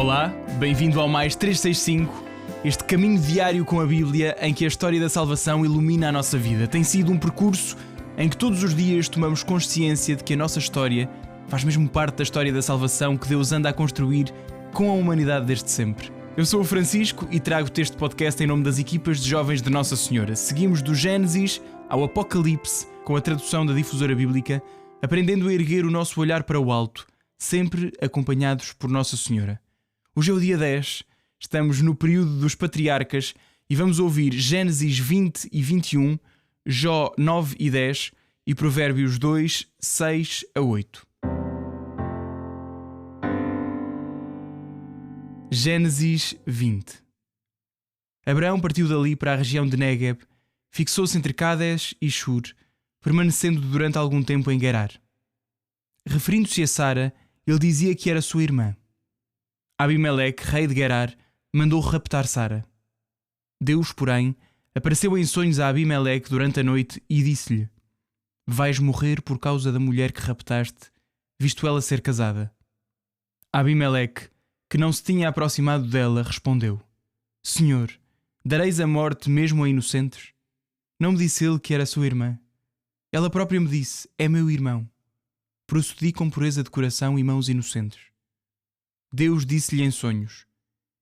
Olá, bem-vindo ao Mais 365, este caminho diário com a Bíblia em que a história da salvação ilumina a nossa vida. Tem sido um percurso em que todos os dias tomamos consciência de que a nossa história faz mesmo parte da história da salvação que Deus anda a construir com a humanidade desde sempre. Eu sou o Francisco e trago-te este podcast em nome das equipas de jovens de Nossa Senhora. Seguimos do Gênesis ao Apocalipse com a tradução da Difusora Bíblica, aprendendo a erguer o nosso olhar para o alto, sempre acompanhados por Nossa Senhora. Hoje é o dia 10, estamos no período dos patriarcas e vamos ouvir Gênesis 20 e 21, Jó 9 e 10 e Provérbios 2, 6 a 8. Gênesis 20. Abraão partiu dali para a região de Négueb, fixou-se entre Cádes e Shur, permanecendo durante algum tempo em Gerar. Referindo-se a Sara, ele dizia que era sua irmã. Abimeleque, rei de Gerar, mandou raptar Sara. Deus, porém, apareceu em sonhos a Abimeleque durante a noite e disse-lhe: vais morrer por causa da mulher que raptaste, visto ela ser casada. Abimeleque, que não se tinha aproximado dela, respondeu: Senhor, dareis a morte mesmo a inocentes? Não me disse ele que era sua irmã? Ela própria me disse: é meu irmão. Procedi com pureza de coração e mãos inocentes. Deus disse-lhe em sonhos: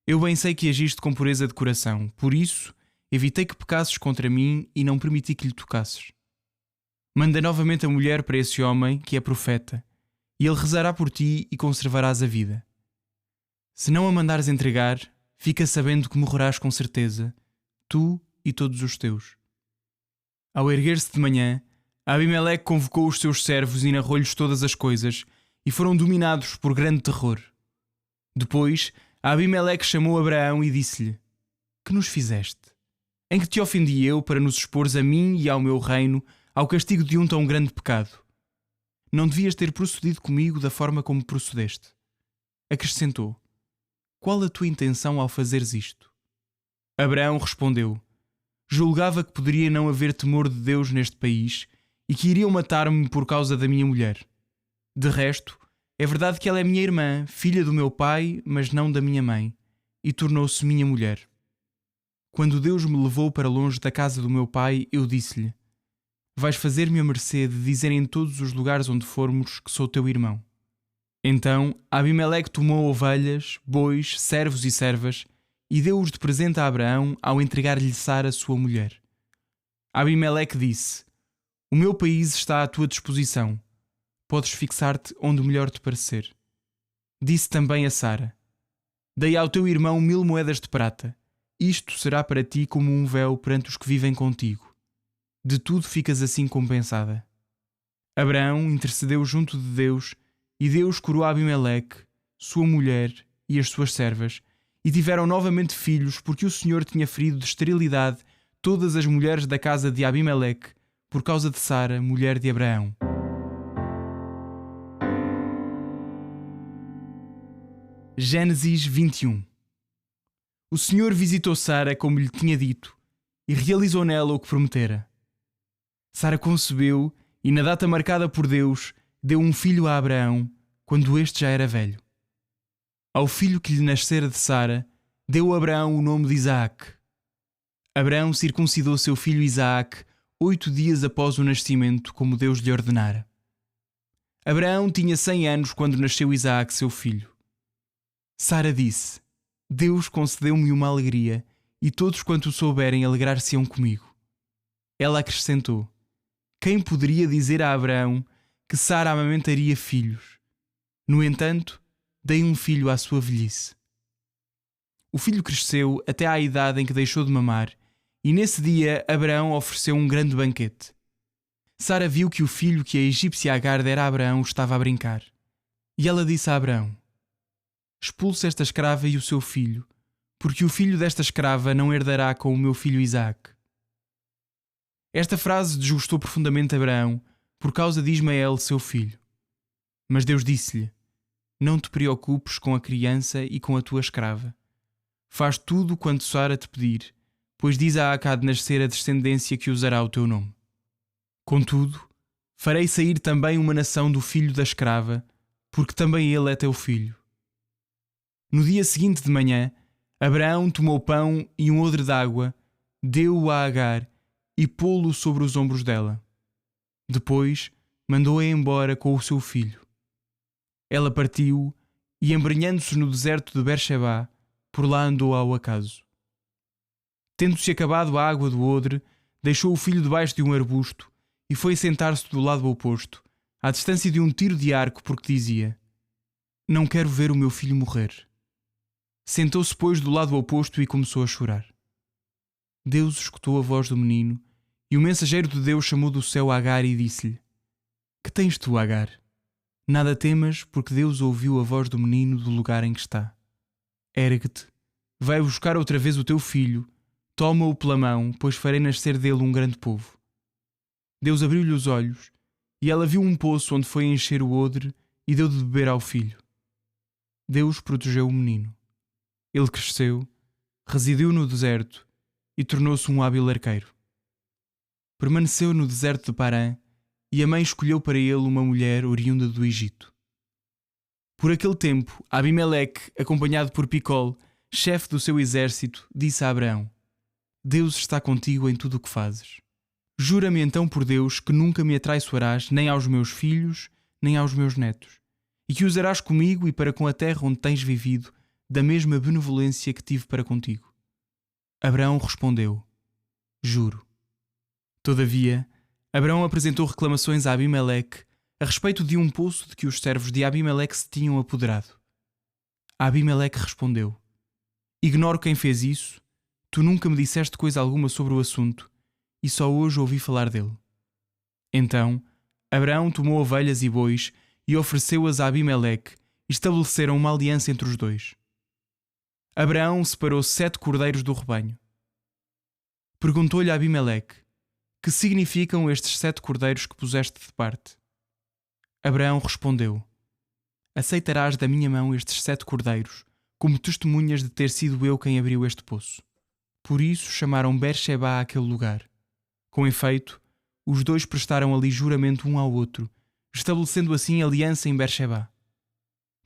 eu bem sei que agiste com pureza de coração, por isso evitei que pecasses contra mim e não permiti que lhe tocasses. Manda novamente a mulher para esse homem, que é profeta, e ele rezará por ti e conservarás a vida. Se não a mandares entregar, fica sabendo que morrerás com certeza, tu e todos os teus. Ao erguer-se de manhã, Abimeleque convocou os seus servos e narrou-lhes todas as coisas, e foram dominados por grande terror. Depois, Abimeleque chamou Abraão e disse-lhe: que nos fizeste? Em que te ofendi eu para nos expores a mim e ao meu reino ao castigo de um tão grande pecado? Não devias ter procedido comigo da forma como procedeste. Acrescentou: qual a tua intenção ao fazeres isto? Abraão respondeu: julgava que poderia não haver temor de Deus neste país e que iriam matar-me por causa da minha mulher. De resto, é verdade que ela é minha irmã, filha do meu pai, mas não da minha mãe, e tornou-se minha mulher. Quando Deus me levou para longe da casa do meu pai, eu disse-lhe: vais fazer-me a mercê de dizer em todos os lugares onde formos que sou teu irmão. Então Abimeleque tomou ovelhas, bois, servos e servas, e deu-os de presente a Abraão ao entregar-lhe Sara, sua mulher. Abimeleque disse: o meu país está à tua disposição. Podes fixar-te onde melhor te parecer. Disse também a Sara: dei ao teu irmão 1000 moedas de prata. Isto será para ti como um véu perante os que vivem contigo. De tudo ficas assim compensada. Abraão intercedeu junto de Deus, e Deus curou Abimeleque, sua mulher e as suas servas, e tiveram novamente filhos, porque o Senhor tinha ferido de esterilidade todas as mulheres da casa de Abimeleque, por causa de Sara, mulher de Abraão. Gênesis 21. O Senhor visitou Sara como lhe tinha dito e realizou nela o que prometera. Sara concebeu e, na data marcada por Deus, deu um filho a Abraão, quando este já era velho. Ao filho que lhe nascera de Sara, deu Abraão o nome de Isaque. Abraão circuncidou seu filho Isaque 8 dias após o nascimento, como Deus lhe ordenara. Abraão tinha 100 anos quando nasceu Isaque, seu filho. Sara disse: Deus concedeu-me uma alegria, e todos quanto o souberem alegrar-se-ão comigo. Ela acrescentou: quem poderia dizer a Abraão que Sara amamentaria filhos? No entanto, dei um filho à sua velhice. O filho cresceu até à idade em que deixou de mamar, e nesse dia Abraão ofereceu um grande banquete. Sara viu que o filho que a egípcia Agar dera a Abraão estava a brincar. E ela disse a Abraão: expulse esta escrava e o seu filho, porque o filho desta escrava não herdará com o meu filho Isaque. Esta frase desgostou profundamente Abraão, por causa de Ismael, seu filho. Mas Deus disse-lhe: não te preocupes com a criança e com a tua escrava. Faz tudo quanto Sara te pedir, pois de Isaque há de nascer a descendência que usará o teu nome. Contudo, farei sair também uma nação do filho da escrava, porque também ele é teu filho. No dia seguinte de manhã, Abraão tomou pão e um odre de água, deu-o a Agar e pô-lo sobre os ombros dela. Depois, mandou-a embora com o seu filho. Ela partiu e, embrenhando-se no deserto de Bersebá, por lá andou ao acaso. Tendo-se acabado a água do odre, deixou o filho debaixo de um arbusto e foi sentar-se do lado oposto, à distância de um tiro de arco, porque dizia: Não quero ver o meu filho morrer. Sentou-se, pois, do lado oposto e começou a chorar. Deus escutou a voz do menino, e o mensageiro de Deus chamou do céu Agar e disse-lhe: Que tens tu, Agar? Nada temas, porque Deus ouviu a voz do menino do lugar em que está. Ergue-te, vai buscar outra vez o teu filho, toma-o pela mão, pois farei nascer dele um grande povo. Deus abriu-lhe os olhos, e ela viu um poço onde foi encher o odre e deu de beber ao filho. Deus protegeu o menino. Ele cresceu, residiu no deserto e tornou-se um hábil arqueiro. Permaneceu no deserto de Parã, e a mãe escolheu para ele uma mulher oriunda do Egito. Por aquele tempo, Abimeleque, acompanhado por Picol, chefe do seu exército, disse a Abraão: Deus está contigo em tudo o que fazes. Jura-me então por Deus que nunca me atraiçoarás nem aos meus filhos, nem aos meus netos, e que usarás comigo e para com a terra onde tens vivido da mesma benevolência que tive para contigo. Abraão respondeu: Juro. Todavia, Abraão apresentou reclamações a Abimeleque a respeito de um poço de que os servos de Abimeleque se tinham apoderado. Abimeleque respondeu: Ignoro quem fez isso, tu nunca me disseste coisa alguma sobre o assunto, e só hoje ouvi falar dele. Então, Abraão tomou ovelhas e bois e ofereceu-as a Abimeleque, e estabeleceram uma aliança entre os dois. Abraão separou 7 cordeiros do rebanho. Perguntou-lhe a Abimeleque: Que significam estes 7 cordeiros que puseste de parte? Abraão respondeu: Aceitarás da minha mão estes 7 cordeiros, como testemunhas de ter sido eu quem abriu este poço. Por isso chamaram Bersebá àquele lugar. Com efeito, os dois prestaram ali juramento um ao outro, estabelecendo assim aliança em Bersebá.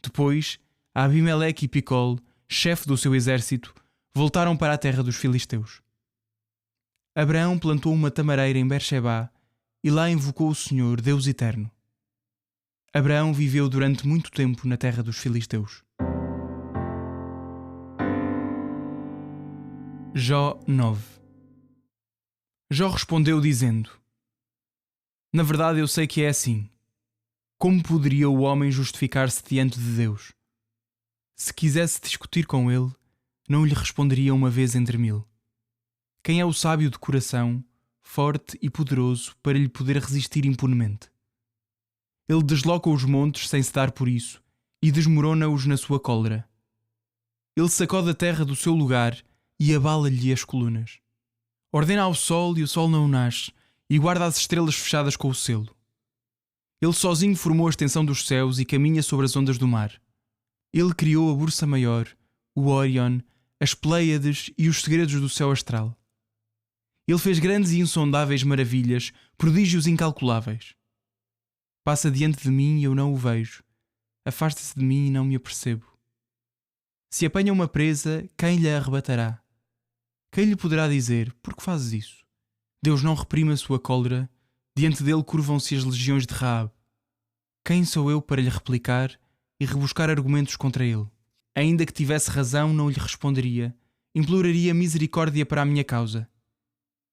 Depois, Abimeleque e Picol, chefe do seu exército, voltaram para a terra dos filisteus. Abraão plantou uma tamareira em Bersebá e lá invocou o Senhor, Deus eterno. Abraão viveu durante muito tempo na terra dos filisteus. Jó 9. Jó respondeu dizendo: Na verdade eu sei que é assim. Como poderia o homem justificar-se diante de Deus? Se quisesse discutir com ele, não lhe responderia uma vez entre 1000. Quem é o sábio de coração, forte e poderoso para lhe poder resistir impunemente? Ele desloca os montes sem se dar por isso e desmorona-os na sua cólera. Ele sacode a terra do seu lugar e abala-lhe as colunas. Ordena ao sol e o sol não nasce, e guarda as estrelas fechadas com o selo. Ele sozinho formou a extensão dos céus e caminha sobre as ondas do mar. Ele criou a Ursa Maior, o Órion, as Pléiades e os segredos do céu astral. Ele fez grandes e insondáveis maravilhas, prodígios incalculáveis. Passa diante de mim e eu não o vejo. Afasta-se de mim e não me apercebo. Se apanha uma presa, quem lhe a arrebatará? Quem lhe poderá dizer: por que fazes isso? Deus não reprime a sua cólera, diante dele curvam-se as legiões de Raabe. Quem sou eu para lhe replicar e rebuscar argumentos contra ele? Ainda que tivesse razão, não lhe responderia, imploraria misericórdia para a minha causa.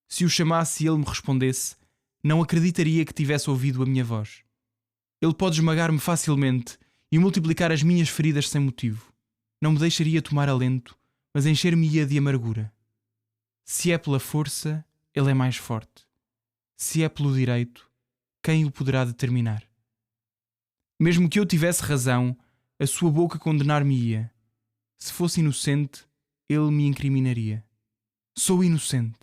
Se o chamasse e ele me respondesse, não acreditaria que tivesse ouvido a minha voz. Ele pode esmagar-me facilmente e multiplicar as minhas feridas sem motivo. Não me deixaria tomar alento, mas encher-me-ia de amargura. Se é pela força, ele é mais forte. Se é pelo direito, quem o poderá determinar? Mesmo que eu tivesse razão, a sua boca condenar-me-ia. Se fosse inocente, ele me incriminaria. Sou inocente,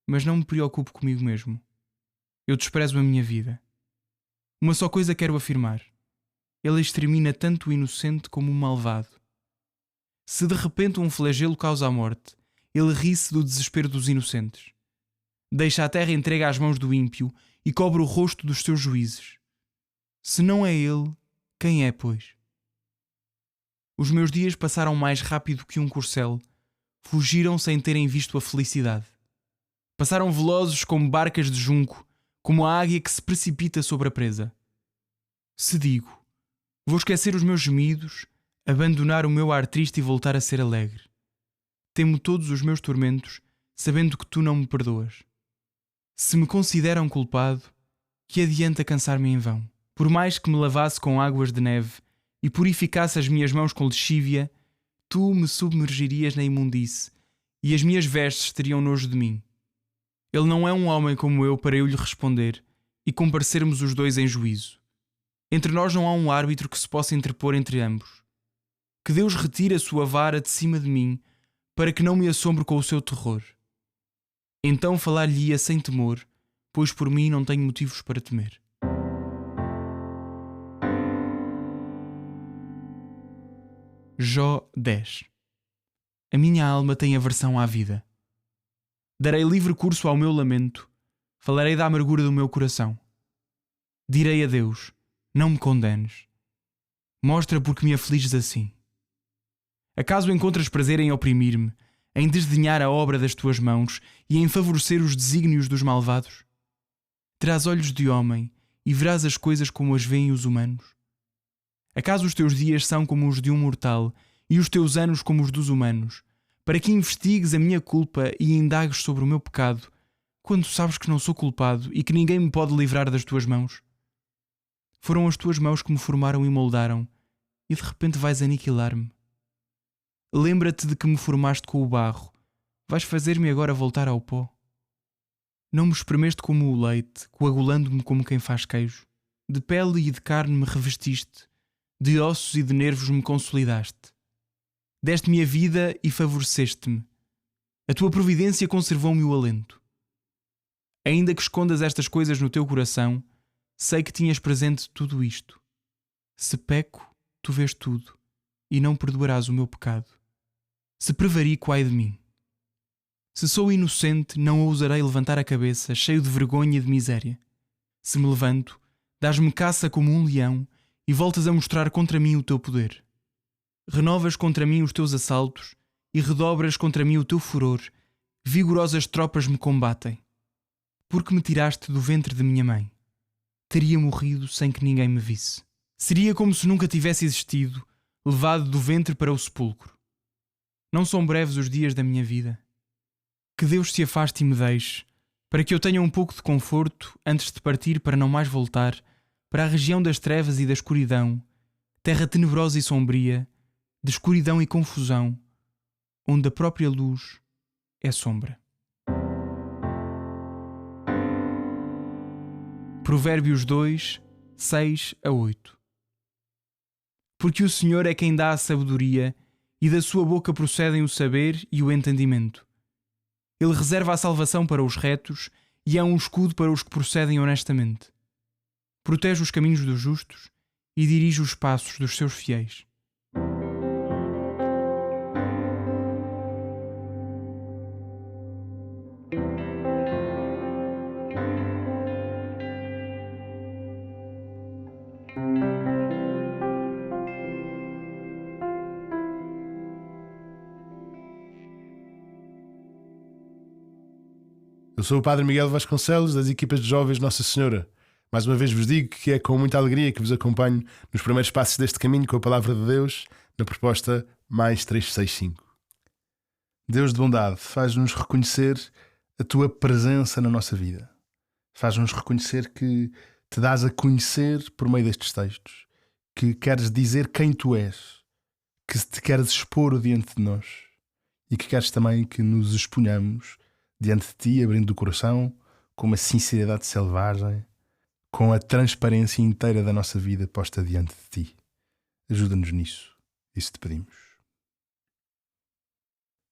mas não me preocupo comigo mesmo. Eu desprezo a minha vida. Uma só coisa quero afirmar: ele extermina tanto o inocente como o malvado. Se de repente um flagelo causa a morte, ele ri-se do desespero dos inocentes. Deixa a terra entregue às mãos do ímpio e cobre o rosto dos seus juízes. Se não é ele, quem é, pois? Os meus dias passaram mais rápido que um corcel. Fugiram sem terem visto a felicidade. Passaram velozes como barcas de junco, como a águia que se precipita sobre a presa. Se digo, vou esquecer os meus gemidos, abandonar o meu ar triste e voltar a ser alegre. Temo todos os meus tormentos, sabendo que tu não me perdoas. Se me consideram culpado, que adianta cansar-me em vão? Por mais que me lavasse com águas de neve e purificasse as minhas mãos com lexívia, tu me submergirias na imundície e as minhas vestes teriam nojo de mim. Ele não é um homem como eu para eu lhe responder e comparecermos os dois em juízo. Entre nós não há um árbitro que se possa interpor entre ambos. Que Deus retire a sua vara de cima de mim, para que não me assombre com o seu terror. Então falar-lhe-ia sem temor, pois por mim não tenho motivos para temer. Jó 10. A minha alma tem aversão à vida. Darei livre curso ao meu lamento, falarei da amargura do meu coração. Direi a Deus, não me condenes. Mostra porque me afliges assim. Acaso encontras prazer em oprimir-me, em desdenhar a obra das tuas mãos e em favorecer os desígnios dos malvados? Terás olhos de homem e verás as coisas como as veem os humanos? Acaso os teus dias são como os de um mortal e os teus anos como os dos humanos, para que investigues a minha culpa e indagues sobre o meu pecado, quando sabes que não sou culpado e que ninguém me pode livrar das tuas mãos? Foram as tuas mãos que me formaram e moldaram, e de repente vais aniquilar-me. Lembra-te de que me formaste com o barro, vais fazer-me agora voltar ao pó. Não me espremeste como o leite, coagulando-me como quem faz queijo. De pele e de carne me revestiste, de ossos e de nervos me consolidaste. Deste-me a vida e favoreceste-me. A tua providência conservou-me o alento. Ainda que escondas estas coisas no teu coração, sei que tinhas presente tudo isto. Se peco, tu vês tudo, e não perdoarás o meu pecado. Se prevarico, ai de mim. Se sou inocente, não ousarei levantar a cabeça, cheio de vergonha e de miséria. Se me levanto, dás-me caça como um leão e voltas a mostrar contra mim o teu poder. Renovas contra mim os teus assaltos e redobras contra mim o teu furor. Vigorosas tropas me combatem. Porque me tiraste do ventre de minha mãe. Teria morrido sem que ninguém me visse. Seria como se nunca tivesse existido, levado do ventre para o sepulcro. Não são breves os dias da minha vida. Que Deus se afaste e me deixe, para que eu tenha um pouco de conforto antes de partir para não mais voltar para a região das trevas e da escuridão, terra tenebrosa e sombria, de escuridão e confusão, onde a própria luz é sombra. Provérbios 2, 6-8. Porque o Senhor é quem dá a sabedoria, e da sua boca procedem o saber e o entendimento. Ele reserva a salvação para os retos e é um escudo para os que procedem honestamente. Protege os caminhos dos justos e dirige os passos dos seus fiéis. Eu sou o Padre Miguel Vasconcelos, das equipas de jovens Nossa Senhora. Mais uma vez vos digo que é com muita alegria que vos acompanho nos primeiros passos deste caminho com a Palavra de Deus, na proposta mais 365. Deus de bondade, faz-nos reconhecer a tua presença na nossa vida. Faz-nos reconhecer que te dás a conhecer por meio destes textos, que queres dizer quem tu és, que te queres expor diante de nós e que queres também que nos exponhamos diante de ti, abrindo o coração, com uma sinceridade selvagem, com a transparência inteira da nossa vida posta diante de ti. Ajuda-nos nisso, isso te pedimos.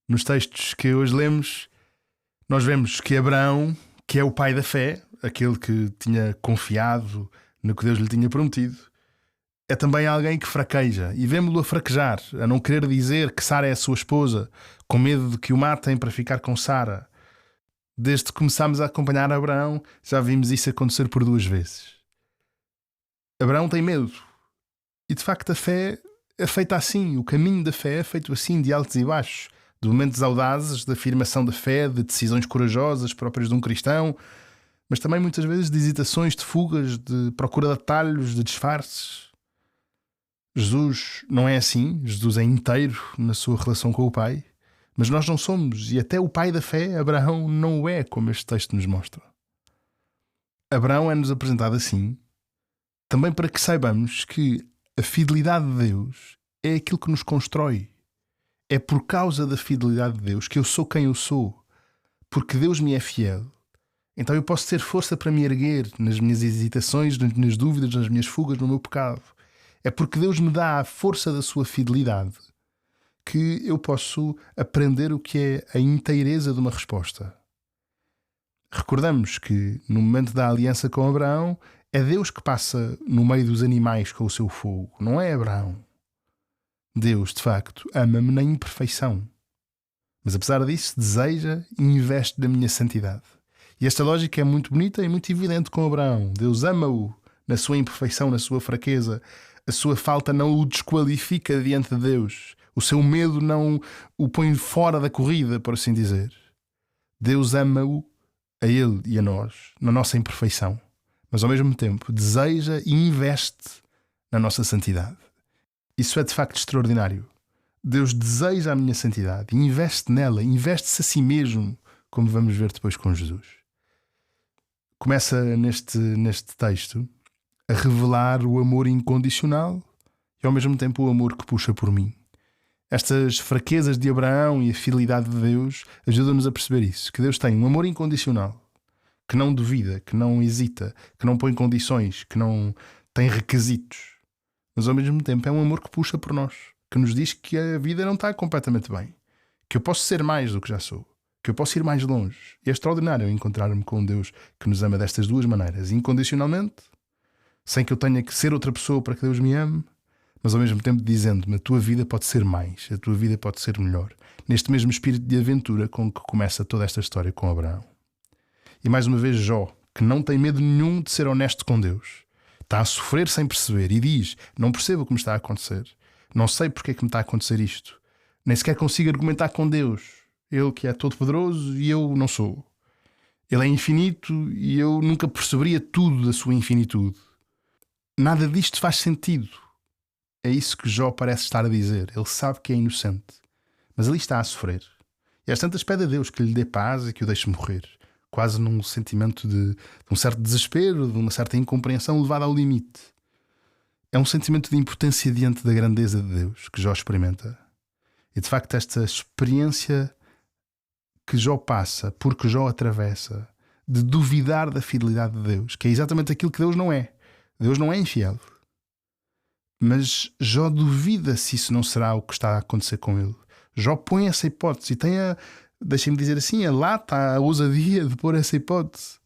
Nos textos que hoje lemos, nós vemos que Abraão, que é o pai da fé, aquele que tinha confiado no que Deus lhe tinha prometido, é também alguém que fraqueja, e vemo-lo a fraquejar, a não querer dizer que Sara é a sua esposa, com medo de que o matem para ficar com Sara. Desde que começámos a acompanhar Abraão, já vimos isso acontecer por 2 vezes. Abraão tem medo. E de facto a fé é feita assim. O caminho da fé é feito assim, de altos e baixos, de momentos audazes, de afirmação da fé, de decisões corajosas próprias de um cristão, mas também muitas vezes de hesitações, de fugas, de procura de atalhos, de disfarces. Jesus não é assim. Jesus é inteiro na sua relação com o Pai, mas nós não somos, e até o pai da fé, Abraão, não o é, como este texto nos mostra. Abraão é-nos apresentado assim, também para que saibamos que a fidelidade de Deus é aquilo que nos constrói. É por causa da fidelidade de Deus que eu sou quem eu sou. Porque Deus me é fiel. Então eu posso ter força para me erguer nas minhas hesitações, nas minhas dúvidas, nas minhas fugas, no meu pecado. É porque Deus me dá a força da sua fidelidade que eu posso aprender o que é a inteireza de uma resposta. Recordamos que no momento da aliança com Abraão é Deus que passa no meio dos animais com o seu fogo, não é Abraão. Deus, de facto, ama-me na imperfeição. Mas apesar disso, deseja e investe na minha santidade. E esta lógica é muito bonita e muito evidente com Abraão. Deus ama-o na sua imperfeição, na sua fraqueza. A sua falta não o desqualifica diante de Deus. O seu medo não o põe fora da corrida, por assim dizer. Deus ama-o, a ele e a nós, na nossa imperfeição. Mas ao mesmo tempo deseja e investe na nossa santidade. Isso é de facto extraordinário. Deus deseja a minha santidade e investe nela, investe-se a si mesmo, como vamos ver depois com Jesus. Começa neste texto a revelar o amor incondicional e ao mesmo tempo o amor que puxa por mim. Estas fraquezas de Abraão e a fidelidade de Deus ajudam-nos a perceber isso, que Deus tem um amor incondicional, que não duvida, que não hesita, que não põe condições, que não tem requisitos. Mas ao mesmo tempo é um amor que puxa por nós, que nos diz que a vida não está completamente bem, que eu posso ser mais do que já sou, que eu posso ir mais longe. E é extraordinário encontrar-me com um Deus que nos ama destas duas maneiras, incondicionalmente, sem que eu tenha que ser outra pessoa para que Deus me ame, mas ao mesmo tempo dizendo-me: a tua vida pode ser mais, a tua vida pode ser melhor, neste mesmo espírito de aventura com que começa toda esta história com Abraão. E mais uma vez Jó, que não tem medo nenhum de ser honesto com Deus, está a sofrer sem perceber e diz: não percebo o que me está a acontecer, não sei porque é que me está a acontecer isto, nem sequer consigo argumentar com Deus, Ele que é todo poderoso e eu não sou. Ele é infinito e eu nunca perceberia tudo da sua infinitude. Nada disto faz sentido. É isso que Jó parece estar a dizer. Ele sabe que é inocente, mas ali está a sofrer. E às tantas pede a Deus que lhe dê paz e que o deixe morrer, quase num sentimento de um certo desespero, de uma certa incompreensão levada ao limite. É um sentimento de impotência diante da grandeza de Deus que Jó experimenta. E de facto esta experiência que Jó passa, porque Jó atravessa, de duvidar da fidelidade de Deus, que é exatamente aquilo que Deus não é. Deus não é infiel. Mas Jó duvida se isso não será o que está a acontecer com ele. Jó põe essa hipótese e tem deixem-me dizer assim, a lata, a ousadia de pôr essa hipótese.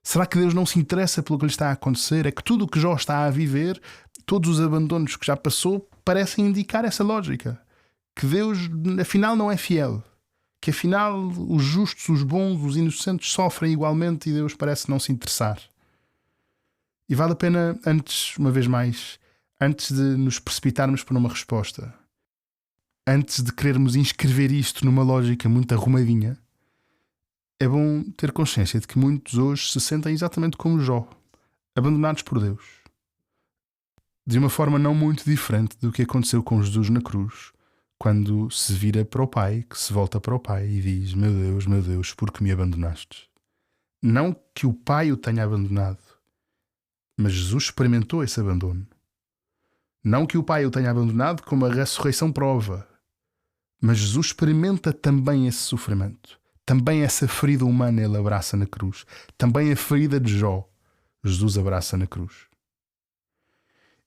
Será que Deus não se interessa pelo que lhe está a acontecer? É que tudo o que Jó está a viver, todos os abandonos que já passou, parecem indicar essa lógica. Que Deus, afinal, não é fiel. Que afinal, os justos, os bons, os inocentes sofrem igualmente e Deus parece não se interessar. E vale a pena, uma vez mais, antes de nos precipitarmos por uma resposta, antes de querermos inscrever isto numa lógica muito arrumadinha, é bom ter consciência de que muitos hoje se sentem exatamente como Jó, abandonados por Deus. De uma forma não muito diferente do que aconteceu com Jesus na cruz, quando se vira para o Pai, que se volta para o Pai e diz: meu Deus, por que me abandonaste? Não que o Pai o tenha abandonado, mas Jesus experimentou esse abandono. Não que o Pai o tenha abandonado, como a ressurreição prova, mas Jesus experimenta também esse sofrimento. Também essa ferida humana ele abraça na cruz. Também a ferida de Jó, Jesus abraça na cruz.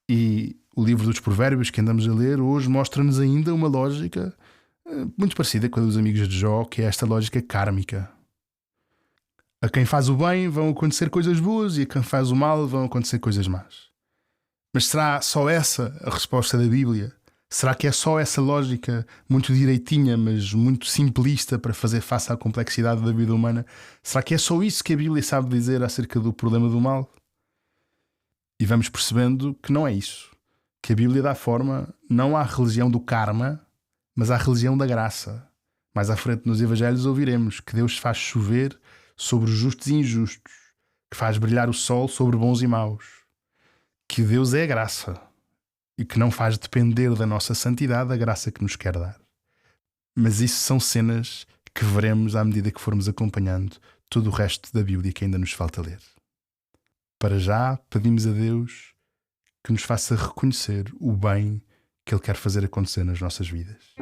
E o livro dos Provérbios que andamos a ler hoje mostra-nos ainda uma lógica muito parecida com a dos amigos de Jó, que é esta lógica kármica. A quem faz o bem vão acontecer coisas boas e a quem faz o mal vão acontecer coisas más. Mas será só essa a resposta da Bíblia? Será que é só essa lógica muito direitinha, mas muito simplista para fazer face à complexidade da vida humana? Será que é só isso que a Bíblia sabe dizer acerca do problema do mal? E vamos percebendo que não é isso. que a Bíblia dá forma não à religião do karma, mas à religião da graça. Mais à frente nos Evangelhos ouviremos que Deus faz chover sobre os justos e injustos, que faz brilhar o sol sobre bons e maus, que Deus é a graça e que não faz depender da nossa santidade a graça que nos quer dar. Mas isso são cenas que veremos à medida que formos acompanhando todo o resto da Bíblia que ainda nos falta ler. Para já, pedimos a Deus que nos faça reconhecer o bem que Ele quer fazer acontecer nas nossas vidas.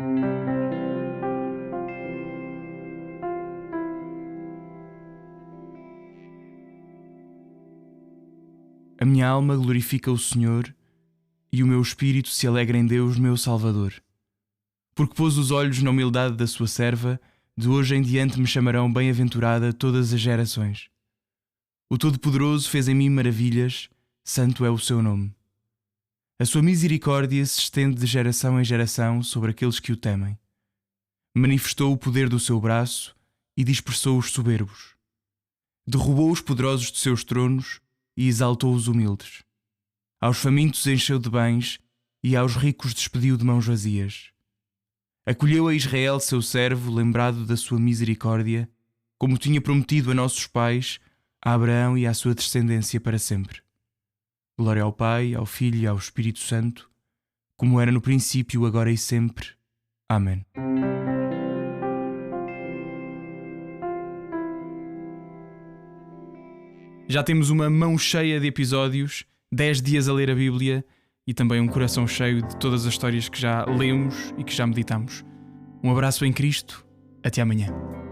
A minha alma glorifica o Senhor e o meu espírito se alegra em Deus, meu Salvador. Porque pôs os olhos na humildade da sua serva, de hoje em diante me chamarão bem-aventurada todas as gerações. O Todo-Poderoso fez em mim maravilhas, santo é o seu nome. A sua misericórdia se estende de geração em geração sobre aqueles que o temem. Manifestou o poder do seu braço e dispersou os soberbos. Derrubou os poderosos de seus tronos e exaltou os humildes. Aos famintos encheu de bens e aos ricos despediu de mãos vazias. Acolheu a Israel, seu servo, lembrado da sua misericórdia, como tinha prometido a nossos pais, a Abraão e à sua descendência para sempre. Glória ao Pai, ao Filho e ao Espírito Santo, como era no princípio, agora e sempre. Amém. Já temos uma mão cheia de episódios, 10 dias a ler a Bíblia e também um coração cheio de todas as histórias que já lemos e que já meditamos. Um abraço em Cristo, até amanhã.